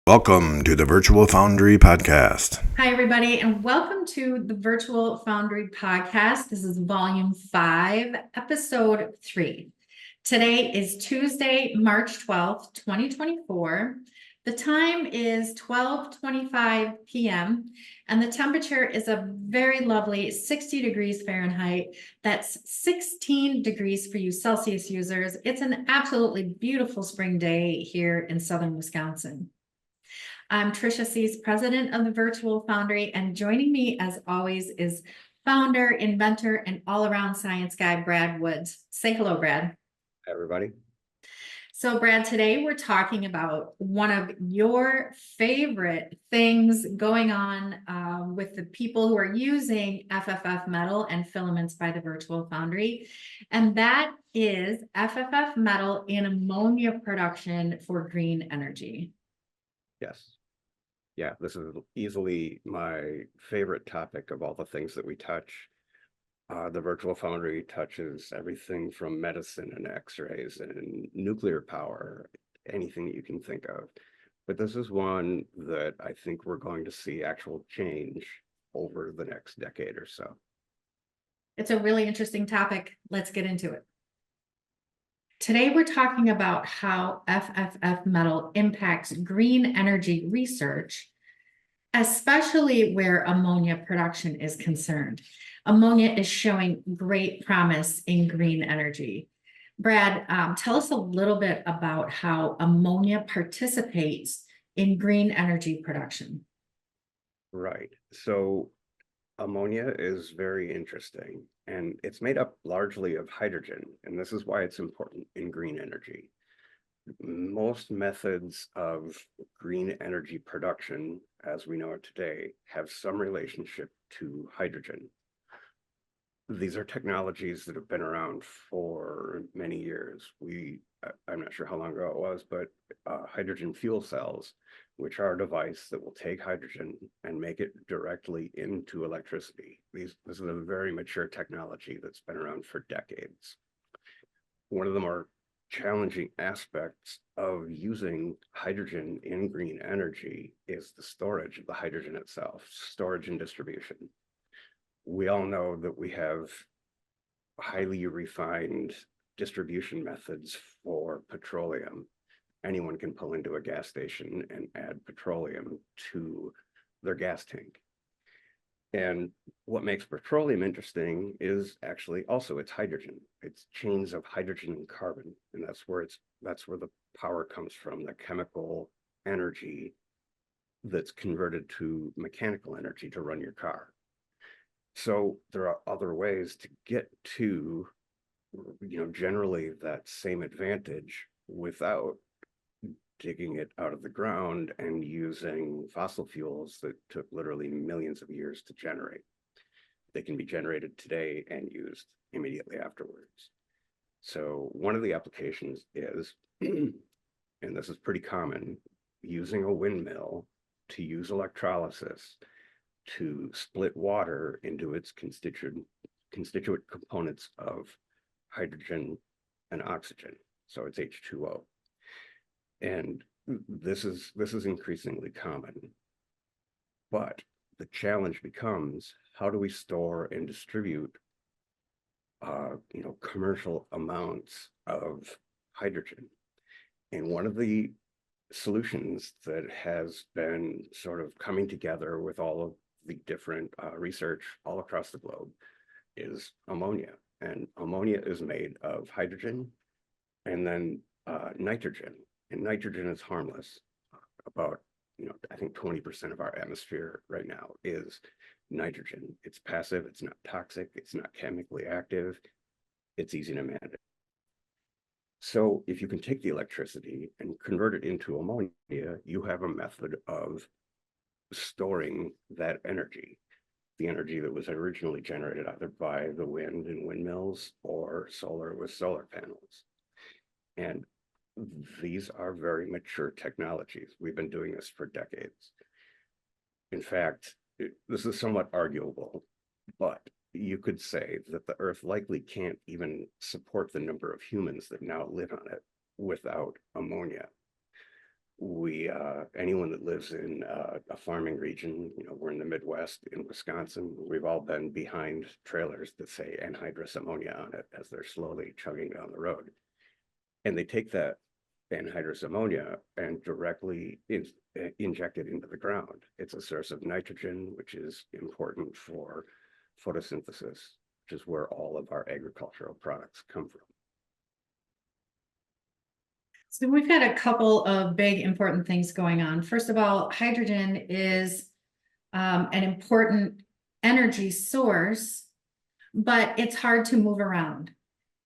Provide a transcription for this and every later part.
Welcome to the Virtual Foundry podcast. Hi, everybody, and welcome to the Virtual Foundry podcast. This is Volume 5, Episode 3. Today is Tuesday, March 12th, 2024. The time is 12:25 p.m., and the temperature is a very lovely 60 degrees Fahrenheit. That's 16 degrees for you Celsius users. It's an absolutely beautiful spring day here in southern Wisconsin. I'm Tricia Cease, president of the Virtual Foundry, and joining me as always is founder, inventor, and all-around science guy, Brad Woods. Say hello, Brad. Hi, everybody. So, Brad, today we're talking about one of your favorite things going on with the people who are using FFF metal and filaments by the Virtual Foundry, and that is FFF metal in ammonia production for green energy. Yes. Yeah, this is easily my favorite topic of all the things that we touch. The Virtual Foundry touches everything from medicine and x-rays and nuclear power, anything that you can think of. But this is one that I think we're going to see actual change over the next decade or so. It's a really interesting topic. Let's get into it. Today, we're talking about how FFF metal impacts green energy research, especially where ammonia production is concerned. Ammonia is showing great promise in green energy. Brad, tell us a little bit about how ammonia participates in green energy production. Right. So ammonia is very interesting, and it's made up largely of hydrogen, and this is why it's important in green energy. Most methods of green energy production, as we know it today, have some relationship to hydrogen. These are technologies that have been around for many years. I'm not sure how long ago it was, but hydrogen fuel cells, which are a device that will take hydrogen and make it directly into electricity. This is a very mature technology that's been around for decades. One of the more challenging aspects of using hydrogen in green energy is the storage of the hydrogen itself, storage and distribution. We all know that we have highly refined distribution methods for petroleum. Anyone can pull into a gas station and add petroleum to their gas tank. And what makes petroleum interesting is actually also it's hydrogen. It's chains of hydrogen and carbon, and that's where the power comes from, the chemical energy that's converted to mechanical energy to run your car. So there are other ways to get to, generally that same advantage without digging it out of the ground and using fossil fuels that took literally millions of years to generate. They can be generated today and used immediately afterwards. So one of the applications is, and this is pretty common, using a windmill to use electrolysis to split water into its constituent components of hydrogen and oxygen. So it's H2O. And this is increasingly common. But the challenge becomes, how do we store and distribute commercial amounts of hydrogen? And one of the solutions that has been sort of coming together with all of the different research all across the globe is ammonia. And ammonia is made of hydrogen and then nitrogen. And nitrogen is harmless. About, I think 20% of our atmosphere right now is nitrogen. It's passive, it's not toxic, it's not chemically active, it's easy to manage. So if you can take the electricity and convert it into ammonia, you have a method of storing that energy, the energy that was originally generated either by the wind and windmills or solar with solar panels. And these are very mature technologies. We've been doing this for decades. In fact, this is somewhat arguable, but you could say that the Earth likely can't even support the number of humans that now live on it without ammonia. Anyone that lives in a farming region, we're in the Midwest in Wisconsin, we've all been behind trailers that say anhydrous ammonia on it as they're slowly chugging down the road. And they take that anhydrous ammonia and directly inject it into the ground. It's a source of nitrogen, which is important for photosynthesis, which is where all of our agricultural products come from. So we've got a couple of big important things going on. First of all, hydrogen is an important energy source, but it's hard to move around.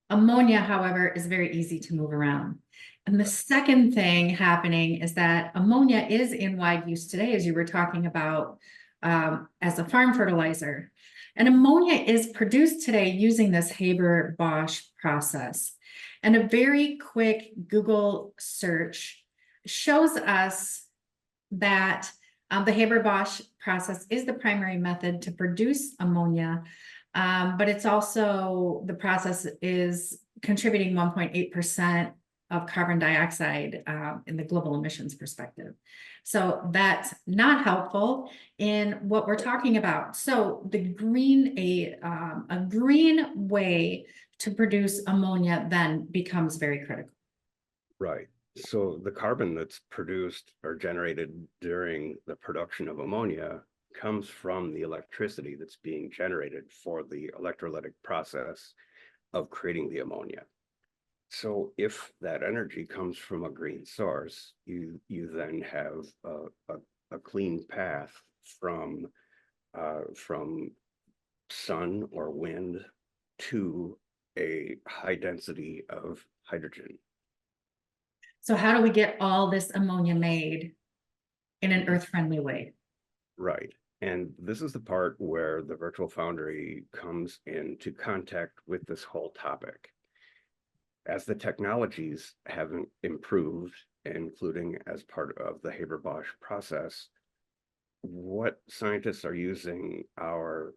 Ammonia, however, is very easy to move around. And the second thing happening is that ammonia is in wide use today, as you were talking about, as a farm fertilizer. And ammonia is produced today using this Haber-Bosch process. And a very quick Google search shows us that the Haber-Bosch process is the primary method to produce ammonia, but it's also, the process is contributing 1.8% of carbon dioxide in the global emissions perspective. So that's not helpful in what we're talking about. So the green, a green way to produce ammonia then becomes very critical. Right. So the carbon that's produced or generated during the production of ammonia comes from the electricity that's being generated for the electrolytic process of creating the ammonia. So if that energy comes from a green source, you then have a clean path from sun or wind to a high density of hydrogen. So how do we get all this ammonia made in an earth-friendly way? Right. And this is the part where the virtual foundry comes into contact with this whole topic. As the technologies have improved, including as part of the Haber-Bosch process, what scientists are using our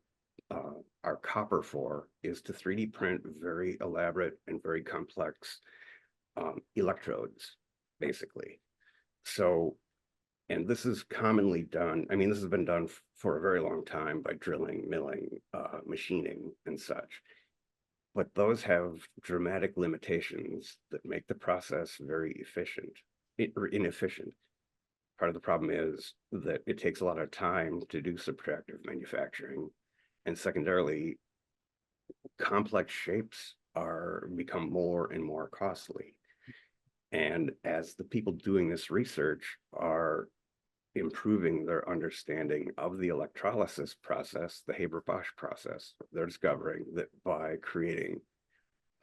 copper for is to 3D print very elaborate and very complex electrodes, basically. So, and this is commonly done, I mean, this has been done for a very long time by drilling, milling, machining, and such. But those have dramatic limitations that make the process very inefficient. Part of the problem is that it takes a lot of time to do subtractive manufacturing. And secondarily, complex shapes become more and more costly. And as the people doing this research are improving their understanding of the electrolysis process, the Haber-Bosch process, they're discovering that by creating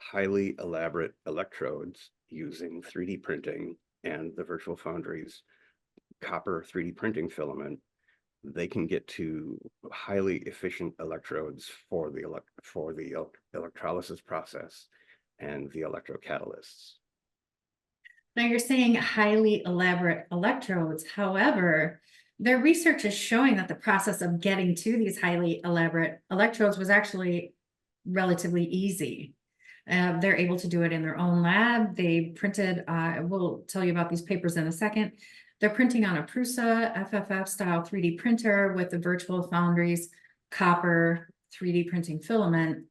highly elaborate electrodes using 3D printing and the virtual foundry's copper 3D printing filament, they can get to highly efficient electrodes for the electrolysis process and the electrocatalysts. Now you're saying highly elaborate electrodes. However, their research is showing that the process of getting to these highly elaborate electrodes was actually relatively easy. They're able to do it in their own lab. They printed, we'll tell you about these papers in a second. They're printing on a Prusa FFF style 3D printer with the virtual foundry's copper 3D printing filament,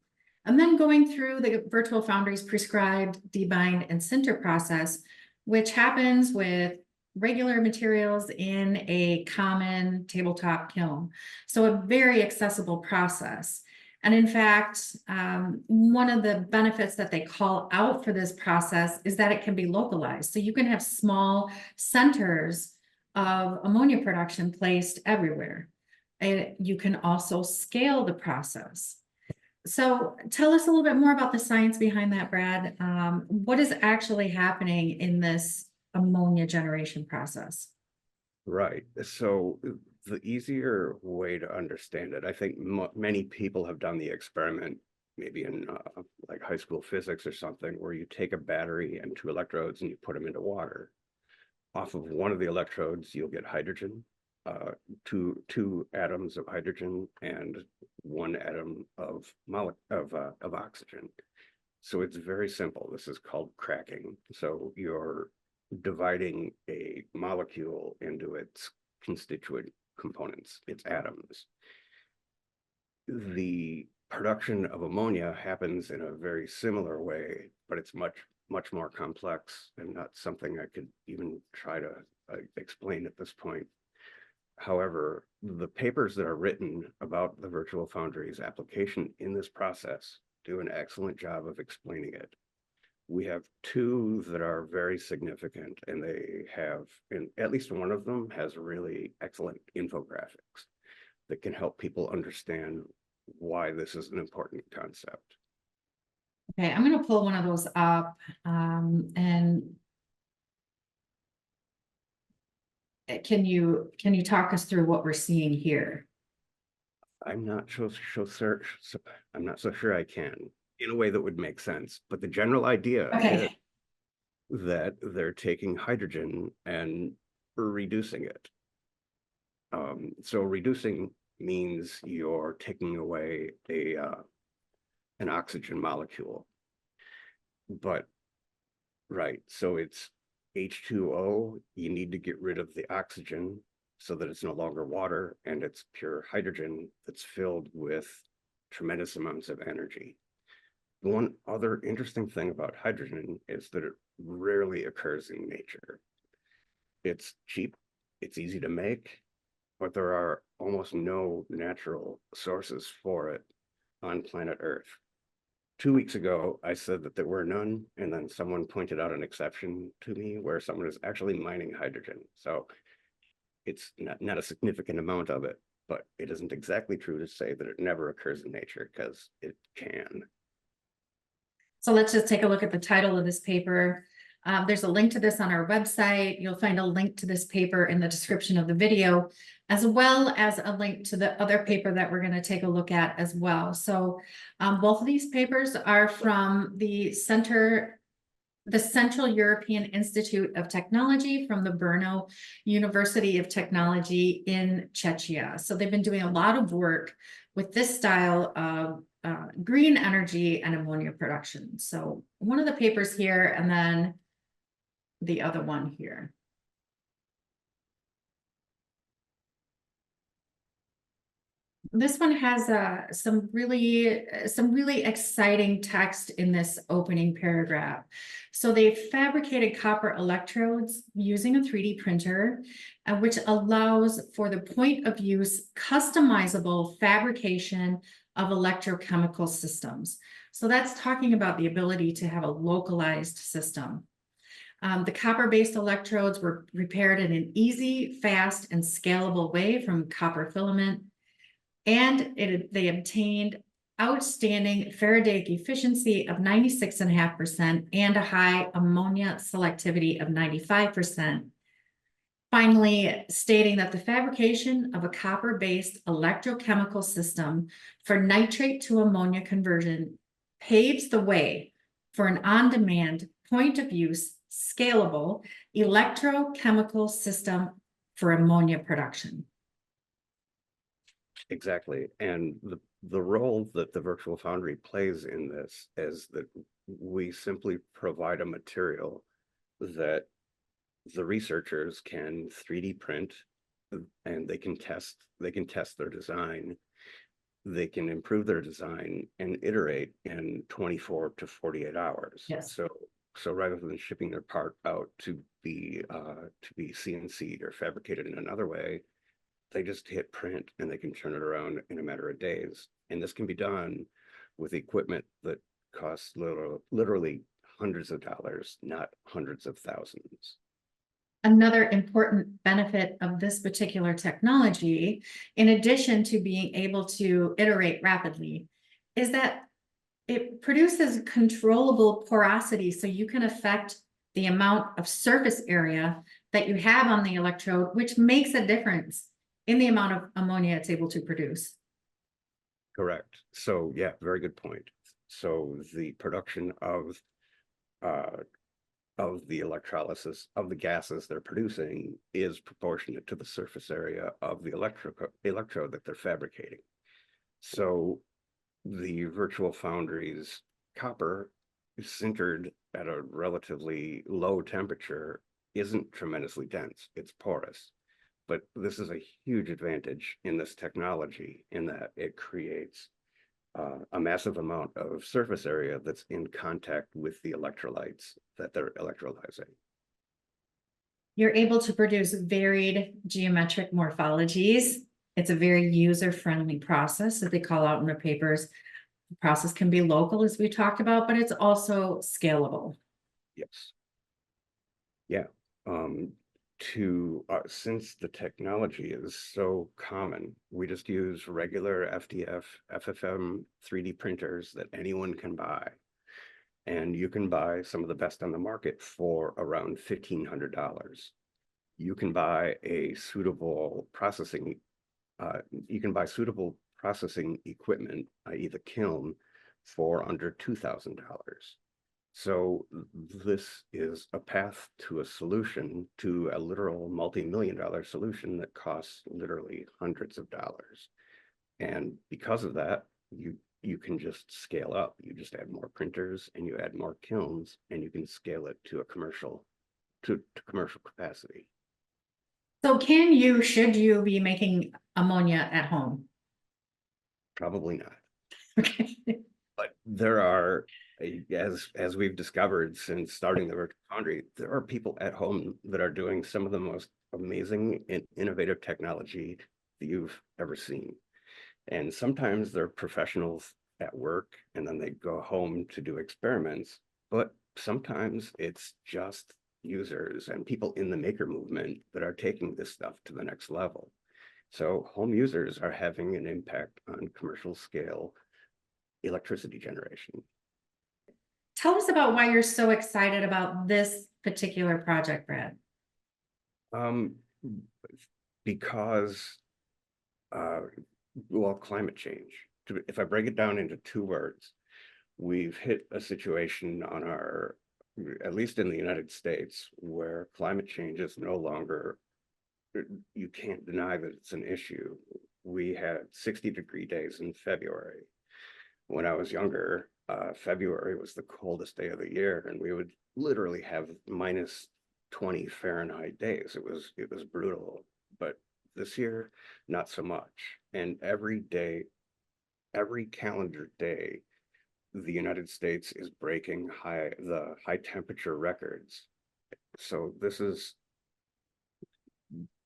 and then going through the virtual foundry's prescribed debind and sinter process, which happens with regular materials in a common tabletop kiln. So a very accessible process. And in fact, one of the benefits that they call out for this process is that it can be localized. So you can have small centers of ammonia production placed everywhere. And you can also scale the process. So tell us a little bit more about the science behind that, Brad. What is actually happening in this ammonia generation process? Right. So the easier way to understand it, I think many people have done the experiment, maybe in like high school physics or something, where you take a battery and two electrodes and you put them into water. Off of one of the electrodes, you'll get hydrogen, two atoms of hydrogen and one atom of oxygen. So it's very simple. This is called cracking. So you're dividing a molecule into its constituent components, its atoms. The production of ammonia happens in a very similar way, but it's much more complex and not something I could even try to explain at this point. However, the papers that are written about the virtual foundry's application in this process do an excellent job of explaining it. We have two that are very significant, and they have, and at least one of them has really excellent infographics that can help people understand why this is an important concept. Okay, I'm going to pull one of those up, and can you talk us through what we're seeing here? I'm not I'm not so sure I can in a way that would make sense, but the general idea is that they're taking hydrogen and reducing it. So reducing means you're taking away an oxygen molecule. But right, so it's H2O, you need to get rid of the oxygen so that it's no longer water and it's pure hydrogen that's filled with tremendous amounts of energy. One other interesting thing about hydrogen is that it rarely occurs in nature. It's cheap, it's easy to make, but there are almost no natural sources for it on planet Earth. 2 weeks ago, I said that there were none, and then someone pointed out an exception to me where someone is actually mining hydrogen. So it's not a significant amount of it, but it isn't exactly true to say that it never occurs in nature, because it can. So let's just take a look at the title of this paper. There's a link to this on our website. You'll find a link to this paper in the description of the video, as well as a link to the other paper that we're going to take a look at as well. So both of these papers are from the Central European Institute of Technology from the Brno University of Technology in Czechia. So they've been doing a lot of work with this style of green energy and ammonia production. So one of the papers here, and then the other one here. This one has some really exciting text in this opening paragraph. So they fabricated copper electrodes using a 3D printer, which allows for the point of use customizable fabrication of electrochemical systems. So that's talking about the ability to have a localized system. The copper-based electrodes were prepared in an easy, fast, and scalable way from copper filament. And they obtained outstanding Faradaic efficiency of 96.5% and a high ammonia selectivity of 95%. Finally, stating that the fabrication of a copper-based electrochemical system for nitrate to ammonia conversion paves the way for an on-demand, point-of-use, scalable electrochemical system for ammonia production. Exactly. And the role that the virtual foundry plays in this is that we simply provide a material that the researchers can 3D print, and they can test their design. They can improve their design and iterate in 24 to 48 hours. Yes. So rather than shipping their part out to be CNC'd or fabricated in another way, they just hit print and they can turn it around in a matter of days. And this can be done with equipment that costs literally hundreds of dollars, not hundreds of thousands. Another important benefit of this particular technology, in addition to being able to iterate rapidly, is that it produces controllable porosity. So you can affect the amount of surface area that you have on the electrode, which makes a difference in the amount of ammonia it's able to produce. Correct. So yeah, very good point. So the production of the electrolysis of the gases they're producing is proportionate to the surface area of the electrode that they're fabricating. So the virtual foundry's copper is sintered at a relatively low temperature isn't tremendously dense, it's porous. But this is a huge advantage in this technology in that it creates a massive amount of surface area that's in contact with the electrolytes that they're electrolyzing. You're able to produce varied geometric morphologies. It's a very user-friendly process, as they call out in their papers. The process can be local, as we talked about, but it's also scalable. Yes. Yeah. Since the technology is so common, we just use regular FDF, FFM 3D printers that anyone can buy. And you can buy some of the best on the market for around $1,500. You can buy a suitable processing, equipment, i.e. the kiln, for under $2,000. So this is a path to a solution, to a literal multi-million-dollar solution that costs literally hundreds of dollars. And because of that, you can just scale up. You just add more printers and you add more kilns, and you can scale it to a commercial capacity. So should you be making ammonia at home? Probably not. Okay. But there are, as we've discovered since starting the virtual foundry, there are people at home that are doing some of the most amazing and innovative technology that you've ever seen. And sometimes they're professionals at work and then they go home to do experiments, but sometimes it's just users and people in the maker movement that are taking this stuff to the next level. So home users are having an impact on commercial scale electricity generation. Tell us about why you're so excited about this particular project, Brad. Because, well, climate change. If I break it down into two words, we've hit a situation at least in the United States, where climate change is no longer, you can't deny that it's an issue. We had 60-degree days in February. When I was younger, February was the coldest day of the year, and we would literally have -20 Fahrenheit days. It was brutal. But this year, not so much. And every calendar day, the United States is breaking the high temperature records. So this is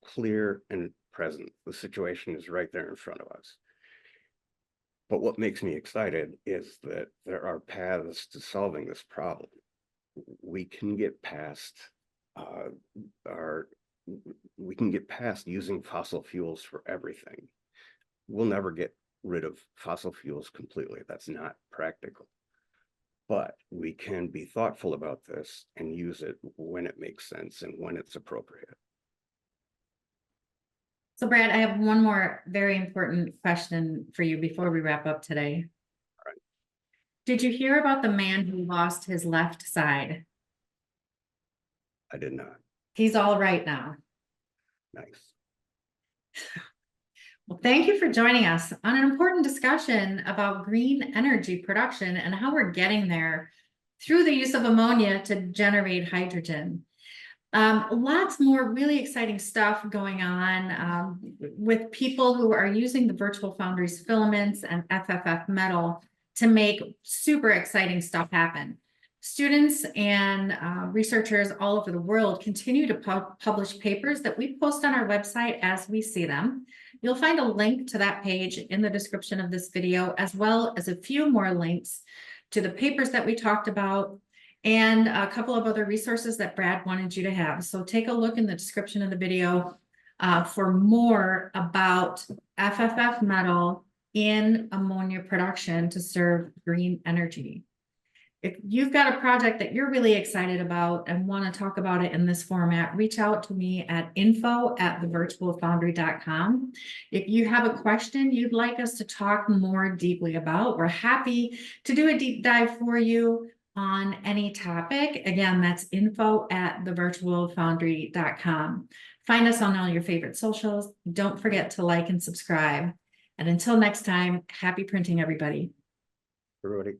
clear and present. The situation is right there in front of us. But what makes me excited is that there are paths to solving this problem. We can get past using fossil fuels for everything. We'll never get rid of fossil fuels completely. That's not practical. But we can be thoughtful about this and use it when it makes sense and when it's appropriate. So Brad, I have one more very important question for you before we wrap up today. All right. Did you hear about the man who lost his left side? I did not. He's all right now. Nice. Well, thank you for joining us on an important discussion about green energy production and how we're getting there through the use of ammonia to generate hydrogen. Lots more really exciting stuff going on with people who are using the Virtual Foundry's filaments and FFF metal to make super exciting stuff happen. Students and researchers all over the world continue to publish papers that we post on our website as we see them. You'll find a link to that page in the description of this video, as well as a few more links to the papers that we talked about and a couple of other resources that Brad wanted you to have. So take a look in the description of the video for more about FFF metal in ammonia production to serve green energy. If you've got a project that you're really excited about and want to talk about it in this format, reach out to me at info@thevirtualfoundry.com. If you have a question you'd like us to talk more deeply about, we're happy to do a deep dive for you on any topic. Again, that's info@thevirtualfoundry.com. Find us on all your favorite socials. Don't forget to like and subscribe. And until next time, happy printing, everybody. Everybody.